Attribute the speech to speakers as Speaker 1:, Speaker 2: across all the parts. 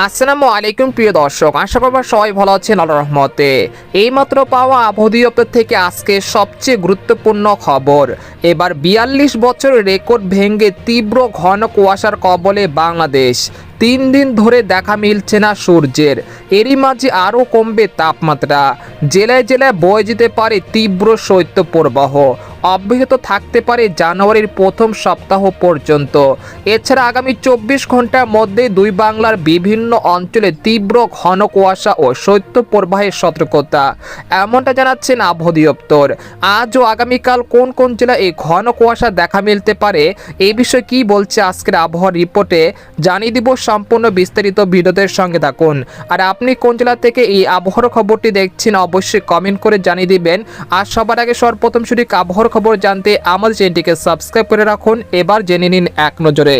Speaker 1: আসসালামু আলাইকুম প্রিয় দর্শক, আশা করব সবাই ভালো আছেন আল্লাহর রহমতে। এইমাত্র পাওয়া আবহাওয়া দপ্তর থেকে আজকে সবচেয়ে গুরুত্বপূর্ণ খবর। এবার ৪২ বছরের রেকর্ড ভেঙে তীব্র ঘন কুয়াশার কবলে বাংলাদেশ। ৩ দিন ধরে দেখা মিলছে না সূর্যের। এরই মাঝে আরও কমবে তাপমাত্রা। জেলায় জেলায় বয়ে যেতে পারে তীব্র শৈত্যপ্রবাহ। অব্যাহত থাকতে পারে জানুয়ারির প্রথম সপ্তাহ পর্যন্ত। এছাড়া আগামী ২৪ ঘন্টার মধ্যে দুই বাংলার বিভিন্ন অঞ্চলে তীব্র ঘন কুয়াশা ও শৈত্যপ্রবাহের সতর্কতা, এমনটা জানাচ্ছেন আবহাওয়া দপ্তর। আজ ও আগামীকাল কোন কোন জেলায় এই ঘন কুয়াশা দেখা মিলতে পারে, এই বিষয়ে কি বলছে আজকের আবহাওয়া রিপোর্টে জানিয়ে দিব। সম্পূর্ণ বিস্তারিত ভিডিওদের সঙ্গে থাকুন। আর আপনি কোন জেলা থেকে এই আবহাওয়ার খবরটি দেখছেন অবশ্যই কমেন্ট করে জানিয়ে দিবেন। আর সবার আগে সর্বপ্রথম সঠিক আবহাওয়ার খবর জানতে আমাদের চ্যানেলটিকে সাবস্ক্রাইব করে রাখুন। এবার জেনে নিন এক নজরে।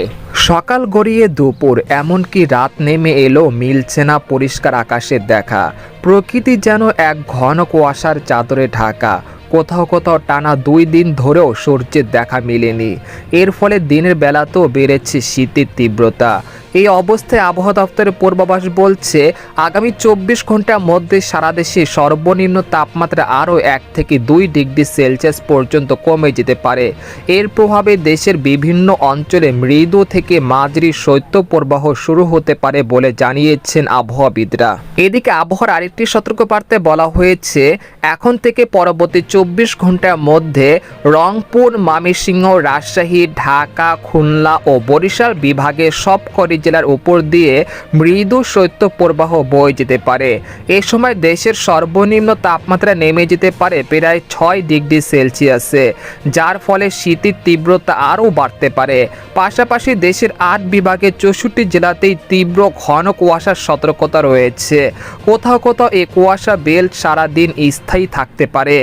Speaker 1: সকাল গড়িয়ে দুপুর, এমনকি রাত নেমে এলো, মিলছে না পরিষ্কার আকাশের দেখা। প্রকৃতি যেন এক ঘন কুয়াশার চাদরে ঢাকা। কোথাও কোথাও টানা ২ দিন ধরেও সূর্যের দেখা মেলেনি। এর ফলে দিনের বেলাতেও বেড়েছে শীতের তীব্রতা। এই অবস্থায় আবহাওয়া দপ্তরের পূর্বাভাস বলছে, আগামী ২৪ ঘন্টার মধ্যে সারা দেশে সর্বনিম্ন তাপমাত্রা আরও ১ থেকে ২ ডিগ্রি সেলসিয়াস পর্যন্ত কমে যেতে পারে। এর প্রভাবে দেশের বিভিন্ন অঞ্চলে মৃদু থেকে মাঝারি শৈত্যপ্রবাহ শুরু হতে পারে বলে জানিয়েছেন আবহাওয়াবিদরা। এদিকে আবহাওয়ার আরেকটি সতর্কবার্তায় বলা হয়েছে, এখন থেকে পরবর্তী ২৪ ঘন্টার মধ্যে রংপুর, ময়মনসিংহ, রাজশাহী, ঢাকা, খুলনা ও বরিশাল বিভাগের সবকটি জেলার উপর দিয়ে মৃদু শৈত্যপ্রবাহ বয়ে যেতে পারে। এ সময় দেশের সর্বনিম্ন তাপমাত্রা নেমে যেতে পারে প্রায় ৬ ডিগ্রি সেলসিয়াসে, যার ফলে শীতের তীব্রতা আরও বাড়তে পারে। পাশাপাশি দেশের ৮ বিভাগের ৬৪ জেলাতেই তীব্র ঘন কুয়াশার সতর্কতা রয়েছে। কোথাও কোথাও এই কুয়াশা বেল্ট সারাদিন স্থায়ী থাকতে পারে।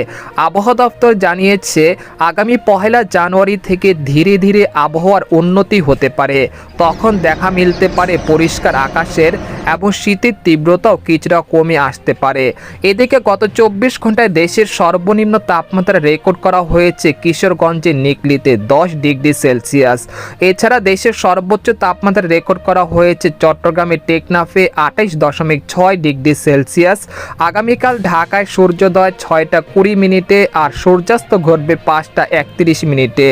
Speaker 1: আবহাওয়া দপ্তর জানিয়েছে, আগামী ১ জানুয়ারি থেকে ধীরে ধীরে আবহাওয়ার উন্নতি হতে পারে। তখন দেখা মিলতে পারে পরিষ্কার আকাশের এবং শীতের তীব্রতাও কিছুটা কমে আসতে পারে। এদিকে গত ২৪ ঘন্টায় দেশের সর্বনিম্ন তাপমাত্রা রেকর্ড করা হয়েছে কিশোরগঞ্জের নিকলিতে ১০ ডিগ্রি সেলসিয়াস। এছাড়া দেশের সর্বোচ্চ তাপমাত্রা রেকর্ড করা হয়েছে চট্টগ্রামের টেকনাফে ২৮.৬ ডিগ্রি সেলসিয়াস। আগামীকাল ঢাকায় সূর্যোদয় ৬টা ২০ মিনিটে আর সূর্যাস্ত ঘটবে 5টা ৩১ মিনিটে।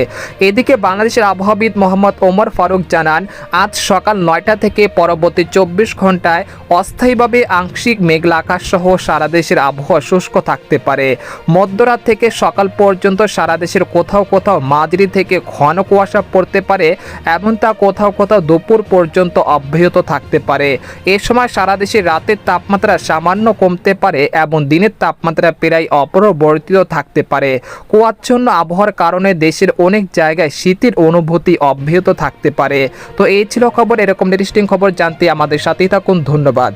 Speaker 1: এদিকে বাংলাদেশের আবহাওয়াবিদ মোহাম্মদ ওমর ফারুক জানান, আজ সকাল ৯টা থেকে পরবর্তী ২৪ ঘন্টায় অস্থায়ীভাবে আংশিক মেঘলা আকাশ সহ সারা দেশের আবহাওয়া শুষ্ক থাকতে পারে। মধ্যরাত থেকে সকাল পর্যন্ত সারা দেশের কোথাও কোথাও মাঝারি থেকে ঘন কুয়াশা পড়তে পারে এবং তা কোথাও কোথাও দুপুর পর্যন্ত অব্যাহত থাকতে পারে। এ সময় সারা দেশে রাতের তাপমাত্রা সামান্য কমতে পারে এবং দিনের তাপমাত্রা প্রায় অপরিবর্তিত থাকতে পারে। কুয়াচ্ছন্ন আবহাওয়ার কারণে দেশের অনেক জায়গায় শীতের অনুভূতি অব্যাহত থাকতে পারে। তো এই ছিল খবর। এরকম ইন্টারেস্টিং খবর জানতে আমাদের সাথেই থাকুন। ধন্যবাদ।